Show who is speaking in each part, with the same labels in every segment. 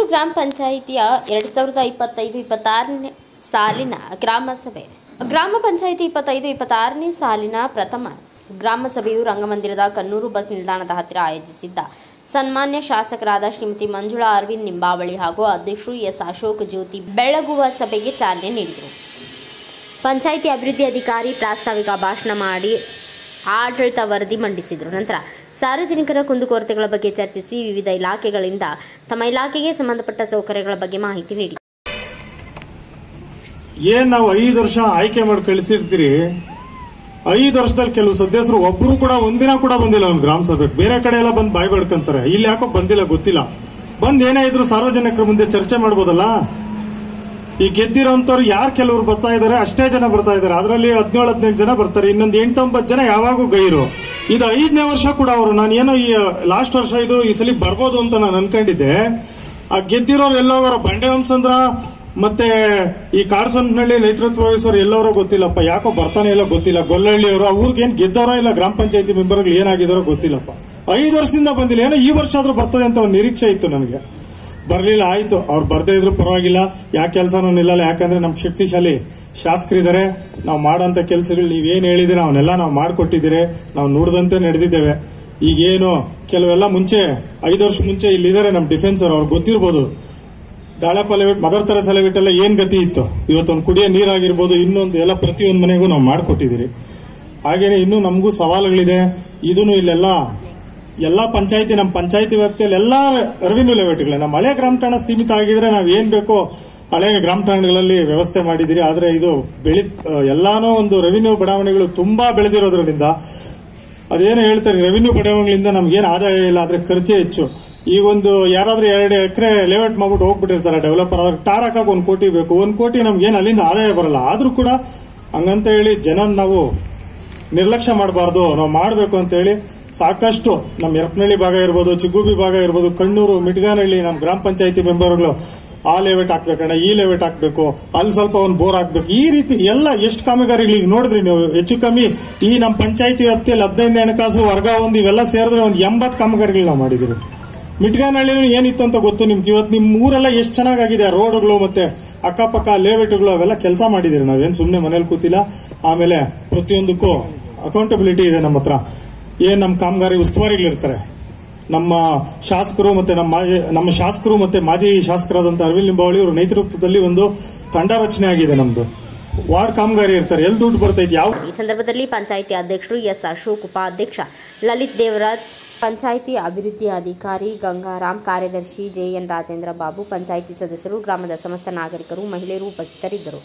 Speaker 1: ಗ್ರಾಮ ಪಂಚಾಯಿತಿಯ 2025-26ನೇ ಸಾಲಿನ ಗ್ರಾಮ ಸಭೆ. ಗ್ರಾಮ ಪಂಚಾಯಿತಿ 25-26ನೇ ಸಾಲಿನ ಪ್ರಥಮ ಗ್ರಾಮ ಸಭೆಯು ರಂಗಮಂದಿರದ ಕನ್ನೂರು ಬಸ್ ನಿಲ್ದಾಣದ ಹತ್ತಿರ ಆಯೋಜಿಸಿದ್ದ ಸನ್ಮಾನ್ಯ ಶಾಸಕರಾದ ಶ್ರೀಮತಿ ಮಂಜುಳಾ ಅರವಿಂದ್ ನಿಂಬಾವಳಿ ಹಾಗೂ ಅಧ್ಯಕ್ಷರು ಎಸ್ ಅಶೋಕ್ ಜ್ಯೋತಿ ಬೆಳಗುವ ಸಭೆಗೆ ಚಾಲನೆ ನೀಡಿದರು. ಪಂಚಾಯಿತಿ ಅಭಿವೃದ್ಧಿ ಅಧಿಕಾರಿ ಪ್ರಾಸ್ತಾವಿಕ ಭಾಷಣ ಮಾಡಿ ಆಡಳಿತ ವರದಿ ಮಂಡಿಸಿದರು. ನಂತರ ಸಾರ್ವಜನಿಕರ ಕುಂದುಕೊರತೆಗಳ ಬಗ್ಗೆ ಚರ್ಚಿಸಿ ವಿವಿಧ ಇಲಾಖೆಗಳಿಂದ ತಮ್ಮ ಇಲಾಖೆಗೆ ಸಂಬಂಧಪಟ್ಟ ಸೌಕರ್ಯಗಳ ಬಗ್ಗೆ ಮಾಹಿತಿ ನೀಡಿದರು.
Speaker 2: ನಾವು 5 ವರ್ಷ ಆಯ್ಕೆ ಮಾಡಿ ಕಳಿಸಿರ್ತೀರಿ. 5 ವರ್ಷದಲ್ಲಿ ಕೆಲವು ಸದಸ್ಯರು ಒಬ್ಬರು ಕೂಡ ಒಂದಿನ ಕೂಡ ಬಂದಿಲ್ಲ ಒಂದು ಗ್ರಾಮ ಸಭೆಗೆ. ಬೇರೆ ಕಡೆ ಎಲ್ಲ ಬಂದು ಬಾಯ್ ಬಡ್ಕೊಂತಾರೆ. ಇಲ್ಲಿ ಯಾಕೋ ಬಂದಿಲ್ಲ ಗೊತ್ತಿಲ್ಲ. ಬಂದ್ ಏನೇ ಇದ್ರು ಸಾರ್ವಜನಿಕರ ಮುಂದೆ ಚರ್ಚೆ ಮಾಡ್ಬೋದಲ್ಲ. ಈ ಗೆದ್ದಿರೋಂಥವ್ರು ಯಾರು ಕೆಲವರು ಬರ್ತಾ ಇದಾರೆ, ಅಷ್ಟೇ ಜನ ಬರ್ತಾ ಇದಾರೆ. ಅದರಲ್ಲಿ 17-18 ಜನ ಬರ್ತಾರೆ. ಇನ್ನೊಂದು 8-9 ಜನ ಯಾವಾಗೂ ಗೈರು. ಇದು 5ನೇ ವರ್ಷ ಕೂಡ ಅವರು. ನಾನು ಏನೋ ಈ ಲಾಸ್ಟ್ ವರ್ಷ ಇದು ಈ ಸಲ ಬರ್ಬೋದು ಅಂತ ನಾನು ಅನ್ಕೊಂಡಿದ್ದೆ. ಆ ಗೆದ್ದಿರೋರು ಎಲ್ಲೋಗರ ಬಂಡೆ ವಂಶಂದ್ರ ಮತ್ತೆ ಈ ಕಾಡಸೊಂಡನಹಳ್ಳಿ ನೇತೃತ್ವ ವಹಿಸೋರು ಎಲ್ಲವರೋ ಗೊತ್ತಿಲ್ಲಪ್ಪ. ಯಾಕೋ ಬರ್ತಾನೆ ಇಲ್ಲ ಗೊತ್ತಿಲ್ಲ. ಗೊಲ್ಲಹಳ್ಳಿಯವರು ಅವ್ರಿಗೇನ್ ಗೆದ್ದವರೋ ಇಲ್ಲ ಗ್ರಾಮ ಪಂಚಾಯತಿ ಮೆಂಬರ್ಗಳು ಏನಾಗಿದಾರೋ ಗೊತ್ತಿಲ್ಲಪ್ಪ. 5 ವರ್ಷದಿಂದ ಬಂದಿಲ್ಲ. ಏನೋ ಈ ವರ್ಷ ಆದ್ರೂ ಬರ್ತದೆ ಅಂತ ಒಂದು ನಿರೀಕ್ಷೆ ಇತ್ತು ನನಗೆ. ಬರ್ಲಿಲ್ಲ, ಆಯ್ತು. ಅವ್ರು ಬರ್ದೇ ಇದ್ರು ಪರವಾಗಿಲ್ಲ. ಯಾಕೆ ಕೆಲಸನೂ ನಿಲ್ಲಲ್ಲ. ಯಾಕಂದ್ರೆ ನಮ್ ಶಕ್ತಿಶಾಲಿ ಶಾಸಕರಿದ್ದಾರೆ. ನಾವು ಮಾಡೋಂತ ಕೆಲಸಗಳು ನೀವೇನ್ ಹೇಳಿದ್ರೆ ಅವನ್ನೆಲ್ಲ ನಾವು ಮಾಡ್ಕೊಟ್ಟಿದ್ದೀರಿ. ನಾವು ನುಡಿದಂತೆ ನಡೆದಿದ್ದೇವೆ. ಈಗೇನು ಕೆಲವೆಲ್ಲ ಮುಂಚೆ 5 ವರ್ಷ ಮುಂಚೆ ಇಲ್ಲಿದ್ದಾರೆ ನಮ್ ಡಿಫೆನ್ಸ್ ಅವ್ರು ಗೊತ್ತಿರ್ಬೋದು. ದಾಳಪ್ಪ ಲೆವೆಟ್, ಮದರ್ ತೆರೇಸಾ ಲೆವೆಟ್ ಎಲ್ಲ ಏನ್ ಗತಿ ಇತ್ತು. ಇವತ್ತೊಂದು ಕುಡಿಯೋ ನೀರಾಗಿರ್ಬೋದು, ಇನ್ನೊಂದು ಎಲ್ಲ ಪ್ರತಿಯೊಂದು ಮನೆಗೂ ನಾವು ಮಾಡ್ಕೊಟ್ಟಿದ್ದೀರಿ. ಹಾಗೇನೆ ಇನ್ನೂ ನಮಗೂ ಸವಾಲುಗಳಿದೆ. ಇದನ್ನು ಇಲ್ಲೆಲ್ಲ ಎಲ್ಲಾ ಪಂಚಾಯತಿ, ನಮ್ಮ ಪಂಚಾಯತಿ ವ್ಯಾಪ್ತಿಯಲ್ಲಿ ಎಲ್ಲಾ ರೆವಿನ್ಯೂ ಲೆವೆಟ್ಗಳೇ. ನಮ್ಮ ಹಳೆ ಗ್ರಾಮ ಠಾಣ ಸೀಮಿತ ಆಗಿದ್ರೆ ನಾವ್ ಏನ್ ಬೇಕೋ ಹಳೆ ಗ್ರಾಮ ಠಾಣಗಳಲ್ಲಿ ವ್ಯವಸ್ಥೆ ಮಾಡಿದಿರಿ. ಆದ್ರೆ ಇದು ಎಲ್ಲಾನು ಒಂದು ರೆವಿನ್ಯೂ ಬಡಾವಣೆಗಳು ತುಂಬಾ ಬೆಳೆದಿರೋದ್ರಿಂದ ಅದೇನು ಹೇಳ್ತಾರೆ, ರೆವಿನ್ಯೂ ಬಡಾವಣೆಗಳಿಂದ ನಮ್ಗೇನು ಆದಾಯ ಇಲ್ಲ, ಆದ್ರೆ ಖರ್ಚೇ ಹೆಚ್ಚು. ಈಗ ಒಂದು ಯಾರಾದ್ರೂ 2 ಎಕರೆ ಲೆವೆಟ್ ಮಾಡ್ಬಿಟ್ಟು ಹೋಗ್ಬಿಟ್ಟಿರ್ತಾರೆ ಡೆವಲಪರ್. ಅದ್ರ ಟಾರ್ ಹಾಕಕ್ 1 ಕೋಟಿ ಬೇಕು. 1 ಕೋಟಿ ನಮ್ಗೇನು ಅಲ್ಲಿಂದ ಆದಾಯ ಬರಲ್ಲ. ಆದ್ರೂ ಕೂಡ ಹಂಗಂತ ಹೇಳಿ ಜನ ನಾವು ನಿರ್ಲಕ್ಷ್ಯ ಮಾಡಬಾರ್ದು. ನಾವು ಮಾಡಬೇಕು ಅಂತ ಹೇಳಿ ಸಾಕಷ್ಟು ನಮ್ಮ ಯರಪನಹಳ್ಳಿ ಭಾಗ ಇರ್ಬೋದು, ಚಿಗುಬಿ ಭಾಗ ಇರ್ಬೋದು, ಕಣ್ಣೂರು, ಮಿಟ್ಗಾನಹಳ್ಳಿ ನಮ್ಮ ಗ್ರಾಮ ಪಂಚಾಯತಿ ಮೆಂಬರ್ಗಳು ಆ ಲೆವೆಟ್ ಹಾಕ್ಬೇಕಣ್ಣ, ಈ ಲೆವೆಟ್ ಹಾಕ್ಬೇಕು, ಅಲ್ಲಿ ಸ್ವಲ್ಪ ಒಂದು ಬೋರ್ ಹಾಕ್ಬೇಕು. ಈ ರೀತಿ ಎಲ್ಲ ಎಷ್ಟು ಕಾಮಗಾರಿಗಳು ನೋಡಿದ್ರಿ ನೀವು. ಹೆಚ್ಚು ಕಮ್ಮಿ ಈ ನಮ್ಮ ಪಂಚಾಯತಿ ವ್ಯಾಪ್ತಿಯಲ್ಲಿ 15 ಹಣಕಾಸು ವರ್ಗ ಇವೆಲ್ಲ ಸೇರಿದ್ರೆ ಒಂದು 80 ಕಾಮಗಾರಿಗಳು ನಾವು ಮಾಡಿದಿರಿ. ಮಿಟ್ಗಾನಹಳ್ಳಿ ಏನಿತ್ತು ಅಂತ ಗೊತ್ತು ನಿಮ್ಗೆ. ಇವತ್ತು ನಿಮ್ ಊರೆಲ್ಲ ಎಷ್ಟು ಚೆನ್ನಾಗಿದೆ. ರೋಡ್ಗಳು ಮತ್ತೆ ಅಕ್ಕಪಕ್ಕ ಲೇಔಟ್ಗಳು ಅವೆಲ್ಲ ಕೆಲಸ ಮಾಡಿದಿರಿ. ನಾವೇನ್ ಸುಮ್ನೆ ಮನೇಲಿ ಕೂತಿಲ್ಲ. ಆಮೇಲೆ ಪ್ರತಿಯೊಂದಕ್ಕೂ ಅಕೌಂಟಬಿಲಿಟಿ ಇದೆ ನಮ್ಮ ಹತ್ರ. ನಮ್ಮ ಕಾಮಗಾರಿ ಉಸ್ತುವಾರಿಗಳಿರ್ತಾರೆ. ನಮ್ಮ ಶಾಸಕರು ಮತ್ತೆ ನಮ್ಮ ಶಾಸಕರು ಮತ್ತೆ ಮಾಜಿ ಶಾಸಕರಾದಂತಹ ಅರವಿಂದ್ ನಿಂಬಾವಳಿ ಅವರ ನೇತೃತ್ವದಲ್ಲಿ ಒಂದು ತಂಡ ರಚನೆ ಆಗಿದೆ. ನಮ್ದು ವಾರ್ಡ್ ಕಾಮಗಾರಿ ಇರ್ತಾರೆ. ಎಲ್ಲಿ ದುಡ್ಡು ಬರ್ತೈತೆ ಯಾವ.
Speaker 1: ಈ ಸಂದರ್ಭದಲ್ಲಿ ಪಂಚಾಯಿತಿ ಅಧ್ಯಕ್ಷರು ಎಸ್ ಅಶೋಕ್, ಉಪಾಧ್ಯಕ್ಷ ಲಲಿತ್ ದೇವರಾಜ್, ಪಂಚಾಯಿತಿ ಅಭಿವೃದ್ಧಿ ಅಧಿಕಾರಿ ಗಂಗಾರಾಮ್, ಕಾರ್ಯದರ್ಶಿ ಜೆಎನ್ ರಾಜೇಂದ್ರ ಬಾಬು, ಪಂಚಾಯಿತಿ ಸದಸ್ಯರು, ಗ್ರಾಮದ ಸಮಸ್ತ ನಾಗರಿಕರು, ಮಹಿಳೆಯರು ಉಪಸ್ಥಿತರಿದ್ದರು.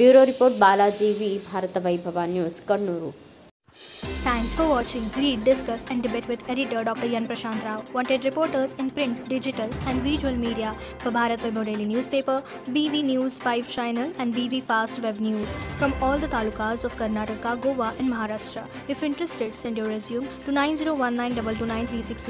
Speaker 1: Bureau report Balaji V, Bharatha Vaibhava news, Kannur.
Speaker 3: Thanks for watching. Read, discuss and debate with editor Dr. Yan Prashant Rao. Wanted reporters in print, digital and visual media for Bharat Vaibhav Daily Newspaper, BV News 5 Channel and BV Fast Web News from all the talukas of Karnataka, Goa and Maharashtra. If interested, send your resume to 9019229369.